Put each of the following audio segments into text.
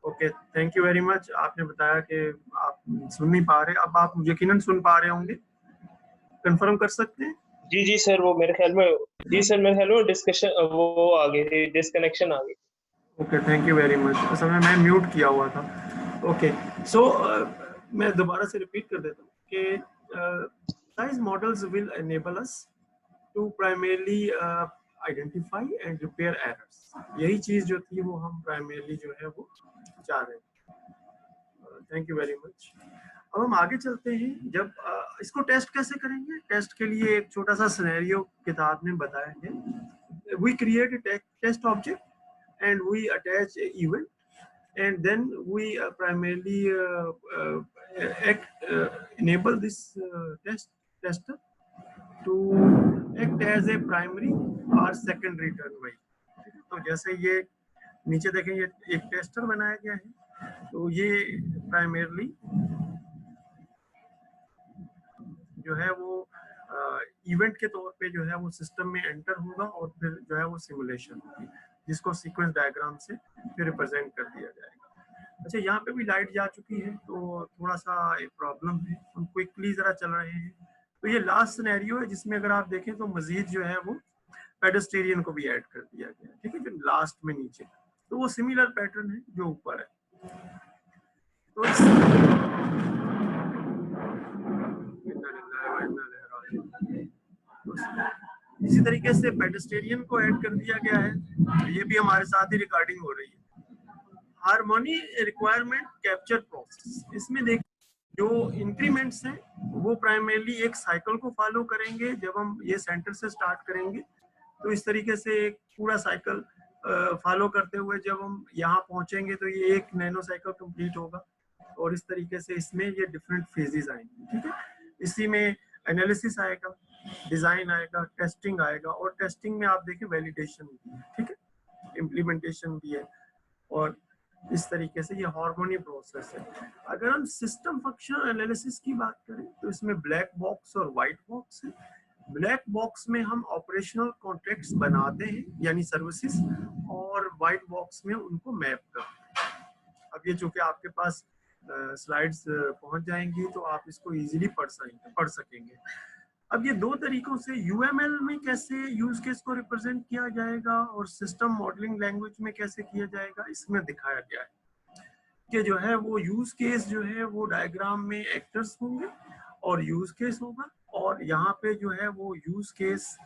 Okay, thank you very much. आपने बताया कि आप सुन नहीं पा रहे, अब आप यकीनन सुन पा रहे होंगे, कंफर्म कर सकते हैं? जी जी सर, वो मेरे ख्याल में, जी सर मेरे ख्याल में डिस्कशन वो आ गई थी, डिस्कनेक्शन आ गई। Okay, thank you very much. असल में मैं म्यूट किया हुआ था। ओके, सो मैं दोबारा से रिपीट कर देता हूँ कि size models will enable us to primarily identify and repair errors. यही चीज जो थी वो हम प्राइमरली जो है वो चाह रहे हैं। Thank you very much. अब हम आगे चलते हैं। जब इसको टेस्ट कैसे करेंगे, टेस्ट के लिए एक छोटा सा सिनेरियो किताब में बताया है। We create a test object and we attach a event, and then we primarily enable this tester to act as a primary or secondary turn. तो जैसे ये नीचे देखें, ये एक टेस्टर बनाया गया है, तो ये प्राइमरली जो है वो इवेंट के तौर पे जो है वो सिस्टम में एंटर होगा और फिर जो है वो सिमुलेशन होगी, जिसको सीक्वेंस डायग्राम से फिर रिप्रेजेंट कर दिया जाएगा। अच्छा, यहाँ पे भी लाइट जा चुकी है तो थोड़ा सा एक प्रॉब्लम है, हम क्विकली जरा चल रहे हैं। तो ये लास्ट सिनेरियो है जिसमें अगर आप देखें तो मजीद जो है वो पेडेस्ट्रियन को भी ऐड कर दिया गया, ठीक है, जो लास्ट में नीचे, तो वो सिमिलर पैटर्न है जो ऊपर है। तो इसी तरीके से पेडेस्ट्रियन को ऐड कर दिया गया है। ये भी हमारे साथ ही रिकॉर्डिंग हो रही है। हार्मोनी रिक्वायरमेंट कैप्चर प्रोसेस, इसमें देखिए जो इंक्रीमेंट्स हैं वो प्राइमरली एक साइकिल को फॉलो करेंगे। जब हम ये सेंटर से स्टार्ट करेंगे तो इस तरीके से एक पूरा साइकिल फॉलो करते हुए जब हम यहाँ पहुंचेंगे तो ये एक नैनो साइकिल कंप्लीट होगा, और इस तरीके से इसमें ये डिफरेंट फेजेस आएंगे, ठीक है। इसी में एनालिसिस आएगा, डिजाइन आएगा, टेस्टिंग आएगा, और टेस्टिंग में आप देखें वैलिडेशन भी है, ठीक है, इम्प्लीमेंटेशन भी है, और इस तरीके से ये हार्मोनी प्रोसेस है। अगर हम सिस्टम फंक्शन एनालिसिस की बात करें तो इसमें ब्लैक बॉक्स और व्हाइट बॉक्स है। ब्लैक बॉक्स में हम ऑपरेशनल कॉन्ट्रैक्ट्स बनाते हैं यानी सर्विसेज, और व्हाइट बॉक्स में उनको मैप करते हैं। अब ये चूंकि आपके पास स्लाइड्स पहुंच जाएंगी तो आप इसको इजीली पढ़ सकेंगे। अब ये दो तरीकों से यूएमएल में कैसे यूज केस को रिप्रेजेंट किया जाएगा और सिस्टम मॉडलिंग लैंग्वेज में कैसे किया जाएगा, इसमें दिखाया गया है कि जो है वो यूज केस जो है वो डायग्राम में एक्टर्स होंगे और यूज केस होगा, और यहाँ पे जो है वो यूज केस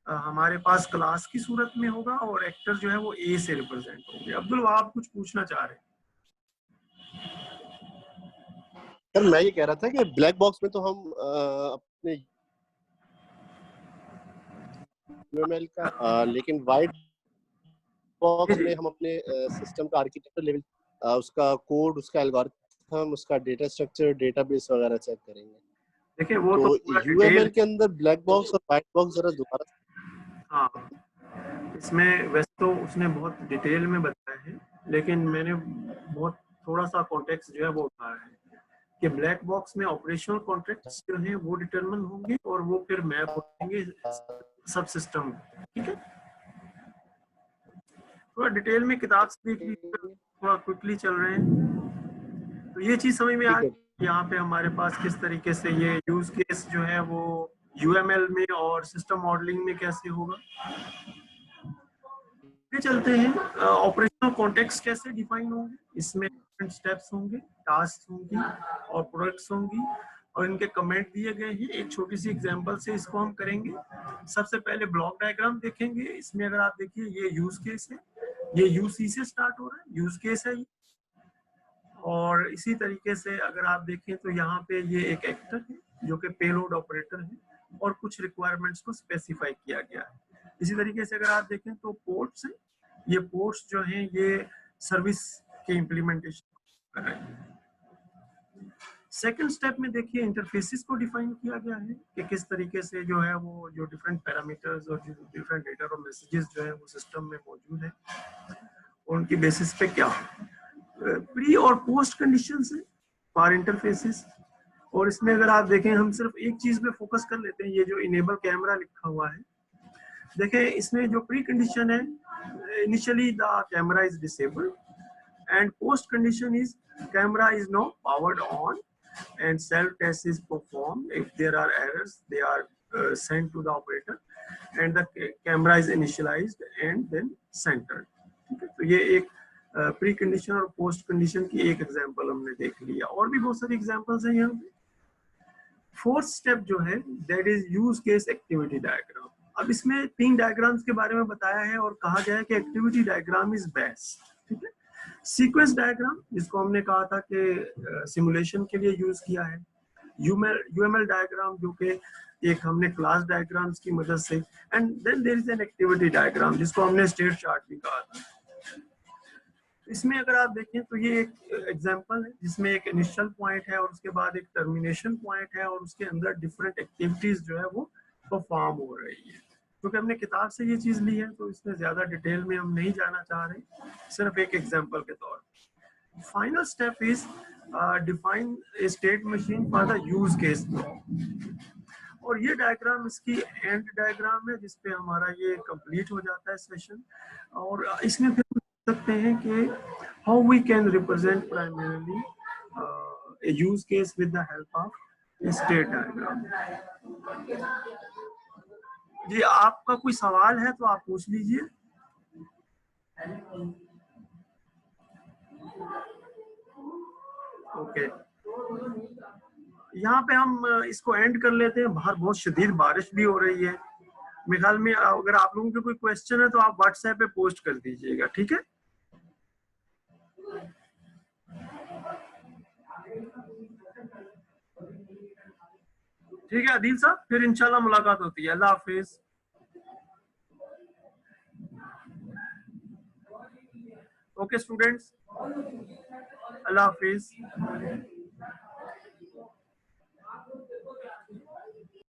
हमारे पास क्लास की सूरत में होगा और एक्टर जो है वो ए से रिप्रेजेंट होंगे। अब्दुल, आप कुछ पूछना चाह रहे हैं? सर मैं ये कह रहा था कि ब्लैक बॉक्स में तो हम अपने यूएमएल का लेकिन व्हाइट बॉक्स में हम अपने सिस्टम का आर्किटेक्चर लेवल, उसका कोड, उसका एल्गोरिथम, उसका डेटा स्ट्रक्चर, डेटाबेस वगैरह चेक करेंगे। देखिए वो तो यूएमएल के अंदर ब्लैक बॉक्स और व्हाइट बॉक्स जरा दोबारा। हाँ, इसमें वैसे तो उसने बहुत डिटेल में बताया है, लेकिन मैंने बहुत थोड़ा सा कॉन्टेक्स्ट जो है वो उठाया है कि ब्लैक बॉक्स में ऑपरेशनल कॉन्ट्रैक्ट्स जो हैं वो डिटरमिन होंगे और वो फिर मैप होंगे सब सिस्टम, ठीक है। थोड़ा डिटेल में किताब से देख लीजिए, थोड़ा क्विकली चल रहे हैं तो ये चीज समझ में आ गई। यहाँ पे हमारे पास किस तरीके से ये यूज केस जो है वो यूएमएल में और सिस्टम मॉडलिंग में कैसे होगा। चलते हैं, ऑपरेशनल कॉन्टेक्स्ट कैसे डिफाइन होंगे, इसमें डिफरेंट स्टेप्स होंगे, टास्क होंगी और प्रोडक्ट्स होंगी, और इनके कमेंट दिए गए हैं। एक छोटी सी एग्जांपल से इसको हम करेंगे। सबसे पहले ब्लॉक डायग्राम देखेंगे। इसमें अगर आप देखिए ये यूज केस है, ये यूसी से स्टार्ट हो रहा है, यूज केस है, और इसी तरीके से अगर आप देखें तो यहाँ पे ये एक एक्टर है जो कि पेलोड ऑपरेटर है, और कुछ रिक्वायरमेंट्स को स्पेसिफाई किया गया है। इसी तरीके से अगर आप देखें तो पोर्ट्स है, ये पोर्ट्स जो हैं ये सर्विस के इम्प्लीमेंटेशन कर रहे हैं। सेकेंड स्टेप में देखिए इंटरफेसेस को डिफाइन किया गया है कि किस तरीके से जो है वो जो डिफरेंट पैरामीटर्स और जो डिफरेंट डेटा और मैसेजेस जो है वो सिस्टम में मौजूद है, उनकी बेसिस पे क्या प्री और पोस्ट कंडीशंस है फॉर इंटरफेसेस। और इसमें अगर आप देखें हम सिर्फ एक चीज पे फोकस कर लेते हैं, ये जो इनेबल कैमरा लिखा हुआ है, देखें इसमें जो प्री कंडीशन है, initially the camera is disabled and post condition is camera is now powered on and self test is performed. If there are errors, they are sent to the operator and the camera is initialized and then centered. ठीक है, तो ये एक pre condition और post condition की एक example हमने देख लिया, और भी बहुत सारी एग्जांपल्स हैं यहाँ पे। फोर्थ स्टेप जो है that is use case activity diagram. अब इसमें 3 डायग्राम्स के बारे में बताया है और कहा गया है कि एक्टिविटी डायग्राम इज बेस्ट। ठीक है, सीक्वेंस डायग्राम जिसको हमने कहा था कि सिमुलेशन के लिए यूज किया है, यूएमएल डायग्राम जो कि एक हमने क्लास डायग्राम्स की मदद से, and then there is an activity diagram जिसको हमने स्टेट चार्ट भी कहा था। इसमें अगर आप देखें तो ये एक एग्जांपल है जिसमें एक इनिशियल पॉइंट है और उसके बाद एक टर्मिनेशन पॉइंट है और उसके अंदर डिफरेंट एक्टिविटीज जो है वो परफॉर्म हो रही है। क्योंकि हमने किताब से ये चीज ली है तो इसमें ज्यादा डिटेल में हम नहीं जाना चाह रहे, सिर्फ एक एग्जांपल के तौर पर। Final step is define a state machine for the use case. और ये डायग्राम इसकी एंड डायग्राम है जिसपे हमारा ये कंप्लीट हो जाता है सेशन। और इसमें फिर सकते हैं कि how we can represent primarily a use case with the help of a state diagram। जी आपका कोई सवाल है तो आप पूछ लीजिए। ओके, यहाँ पे हम इसको एंड कर लेते हैं। बाहर बहुत शदीद बारिश भी हो रही है। मेरे ख्याल में अगर आप लोगों के कोई क्वेश्चन है तो आप व्हाट्सएप पे पोस्ट कर दीजिएगा, ठीक है? ठीक है आदिल साहब, फिर इंशाल्लाह मुलाकात होती है। अल्लाह हाफिज। ओके स्टूडेंट्स, अल्लाह हाफिज।